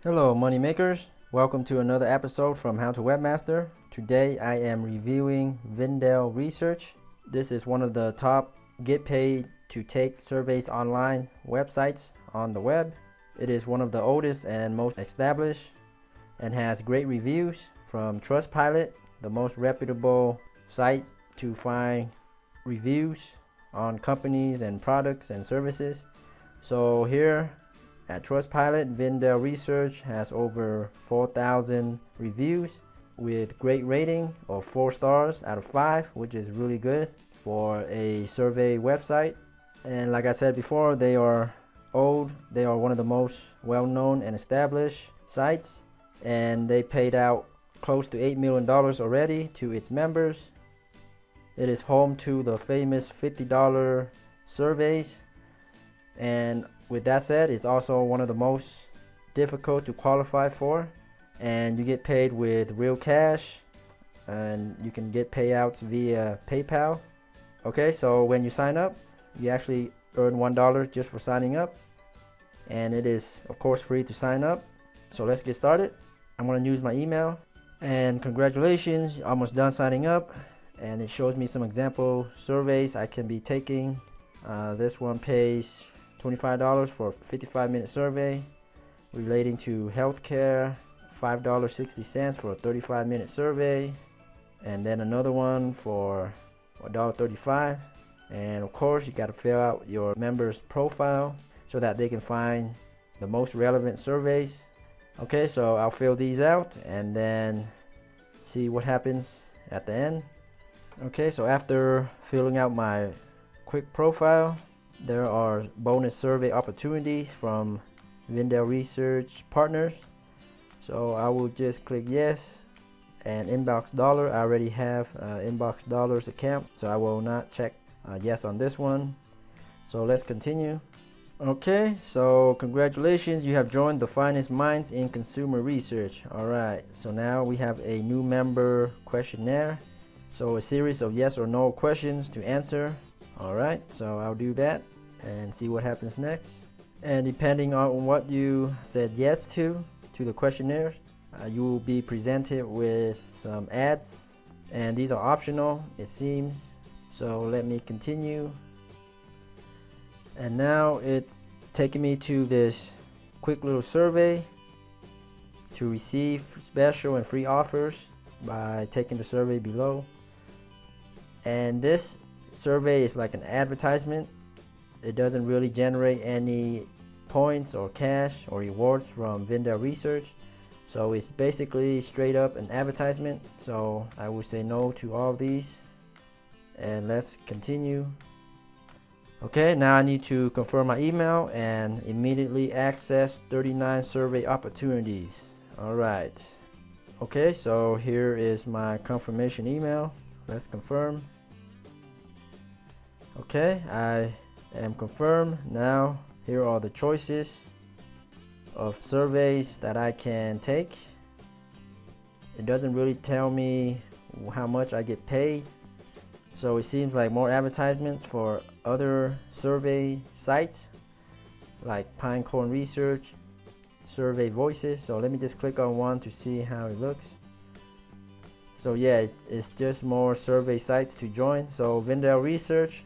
Hello money makers, welcome to another episode from How to Webmaster. Today I am reviewing Vindale Research. This is one of the top get paid to take surveys online websites on the web. It is one of the oldest and most established and has great reviews from Trustpilot, the most reputable site to find reviews on companies and products and services. So here at Trustpilot, Vindale Research has over 4,000 reviews with great rating of 4 stars out of 5, which is really good for a survey website. And like I said before, they are old. They are one of the most well-known and established sites, and they paid out close to $8 million already to its members. It is home to the famous $50 surveys, and with that said, it's also one of the most difficult to qualify for, and you get paid with real cash, and you can get payouts via PayPal. Okay, so when you sign up, you actually earn $1 just for signing up, and it is of course free to sign up. So let's get started. I'm going to use my email, and congratulations, you're almost done signing up. And it shows me some example surveys I can be taking. This one pays $25 for a 55-minute survey relating to healthcare, $5.60 for a 35-minute survey, and then another one for $1.35. And of course, you got to fill out your member's profile so that they can find the most relevant surveys. Okay, so I'll fill these out and then see what happens at the end. Okay, so after filling out my quick profile, there are bonus survey opportunities from Vindale Research partners. So I will just click yes, and Inbox Dollar, I already have Inbox Dollar's account, so I will not check yes on this one. So let's continue. Okay, so congratulations, you have joined the finest minds in consumer research. Alright, so now we have a new member questionnaire. So a series of yes or no questions to answer. Alright, so I'll do that and see what happens next. And depending on what you said yes to the questionnaire, you will be presented with some ads, and these are optional, it seems. So let me continue. And now it's taking me to this quick little survey to receive special and free offers by taking the survey below. And this survey is like an advertisement. It doesn't really generate any points or cash or rewards from Vindale Research. So it's basically straight up an advertisement. So I would say no to all of these. And let's continue. Okay, now I need to confirm my email and immediately access 39 survey opportunities. Alright. Okay, so here is my confirmation email. Let's confirm. Okay, I am confirmed. Now here are the choices of surveys that I can take. It doesn't really tell me how much I get paid, so it seems like more advertisements for other survey sites like Pinecone Research, Survey Voices. So let me just click on one to see how it looks. So yeah, it's just more survey sites to join. So Vindale Research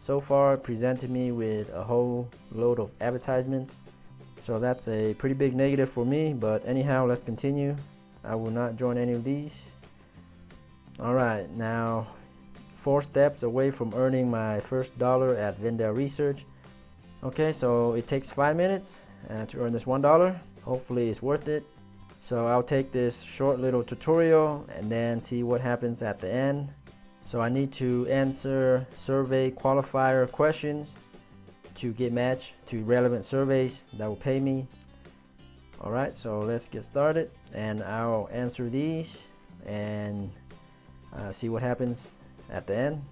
so far presented me with a whole load of advertisements, so that's a pretty big negative for me. But anyhow, let's continue. I will not join any of these. Alright, now 4 steps away from earning my first dollar at Vindale Research. Okay, so it takes 5 minutes to earn this $1. Hopefully it's worth it. So I'll take this short little tutorial and then see what happens at the end. So I need to answer survey qualifier questions to get matched to relevant surveys that will pay me. Alright, so let's get started, and I'll answer these and see what happens at the end.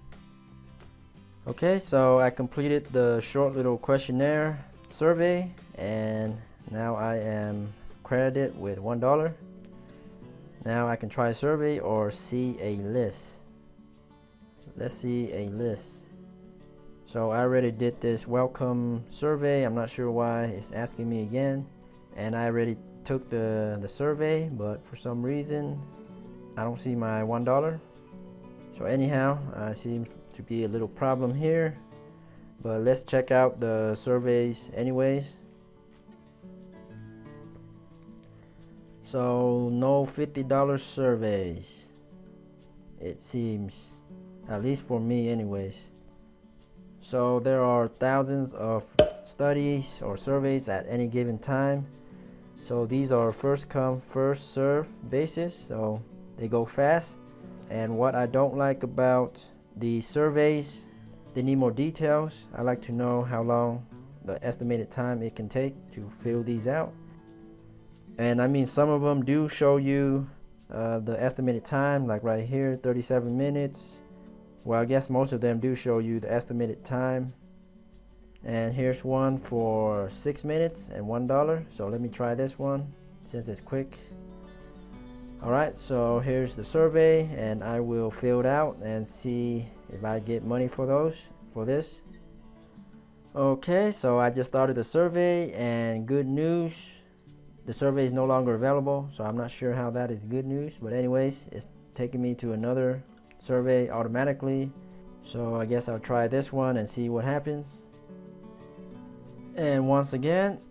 Okay, so I completed the short little questionnaire survey, and now I am credited with $1. Now I can try a survey or see a list. Let's see a list. So I already did this welcome survey. I'm not sure why it's asking me again, and I already took the survey, but for some reason I don't see my $1. So anyhow, seems to be a little problem here, but let's check out the surveys anyways. So no $50 surveys, it seems, at least for me anyways. So there are thousands of studies or surveys at any given time. So these are first come first serve basis, so they go fast. And what I don't like about the surveys, they need more details. I like to know how long the estimated time it can take to fill these out. And I mean, some of them do show you the estimated time, like right here, 37 minutes. Well, I guess most of them do show you the estimated time. And here's one for 6 minutes and $1. So let me try this one since it's quick. Alright, so here's the survey, and I will fill it out and see if I get money for this. Okay, so I just started the survey, and good news, the survey is no longer available. So I'm not sure how that is good news, but anyways, it's taking me to another survey automatically. So I guess I'll try this one and see what happens. And once again,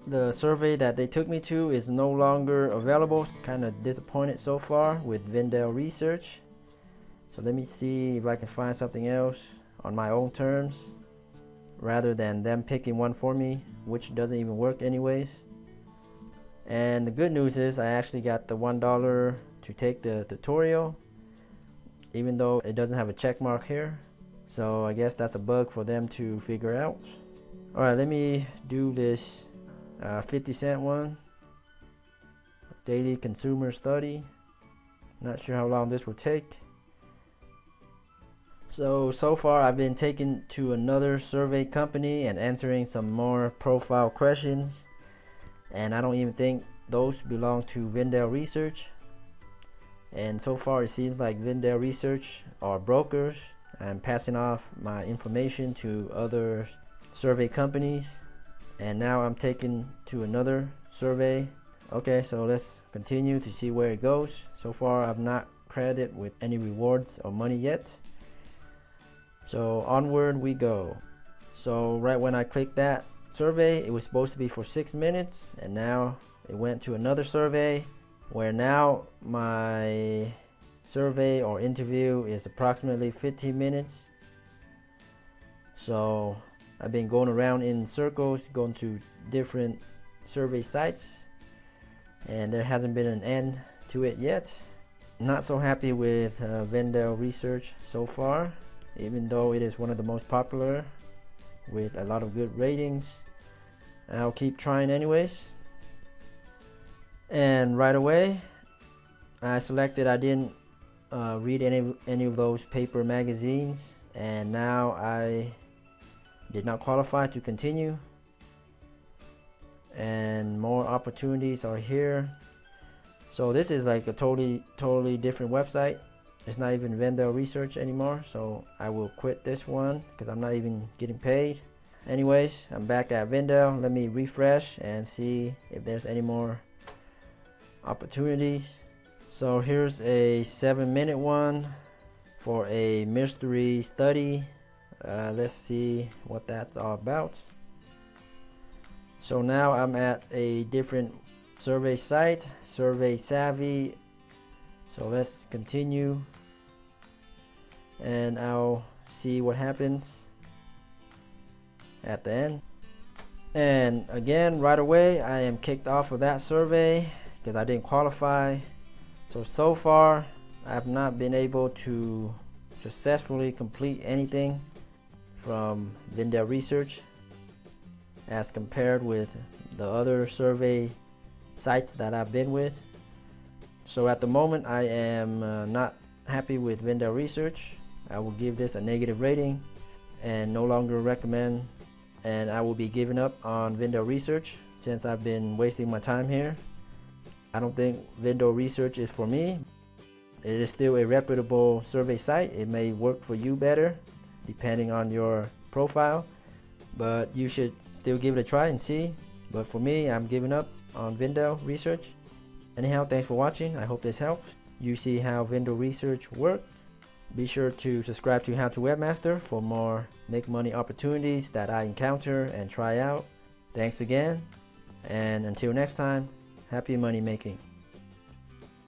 the survey that they took me to is no longer available. Kind of disappointed so far with Vindale Research. So let me see if I can find something else on my own terms, rather than them picking one for me, which doesn't even work anyways. And the good news is I actually got the $1 to take the tutorial, even though it doesn't have a check mark here. So I guess that's a bug for them to figure out. Alright, let me do this 50-cent one, daily consumer study. Not sure how long this will take. So far I've been taken to another survey company and answering some more profile questions, and I don't even think those belong to Vindale Research. And so far it seems like Vindale Research are brokers and passing off my information to other survey companies. And now I'm taken to another survey. Okay, so let's continue to see where it goes. So far I've not credited with any rewards or money yet. So onward we go. So right when I clicked that survey, it was supposed to be for 6 minutes, and now it went to another survey where now my survey or interview is approximately 15 minutes. So I've been going around in circles, going to different survey sites, and there hasn't been an end to it yet. Not so happy with Vindale Research so far, even though it is one of the most popular with a lot of good ratings. I'll keep trying anyways. And right away I selected I didn't read any of those paper magazines, and now I did not qualify to continue. And more opportunities are here. So this is like a totally different website. It's not even Vindale Research anymore, so I will quit this one because I'm not even getting paid. Anyways, I'm back at Vindale. Let me refresh and see if there's any more opportunities. So here's a 7-minute one for a mystery study. Let's see what that's all about. So now I'm at a different survey site, Survey Savvy. So let's continue, and I'll see what happens at the end. And again, right away I am kicked off of that survey because I didn't qualify. So far I have not been able to successfully complete anything from Vindale Research as compared with the other survey sites that I've been with. So at the moment I am not happy with Vindale Research. I will give this a negative rating and no longer recommend, and I will be giving up on Vindale Research since I've been wasting my time here. I don't think Vindale Research is for me. It is still a reputable survey site. It may work for you better depending on your profile, but you should still give it a try and see. But for me, I'm giving up. on Vindale Research. Anyhow, thanks for watching. I hope this helps you see how Vindale Research works. Be sure to subscribe to How to Webmaster for more make money opportunities that I encounter and try out. Thanks again, and until next time, happy money making.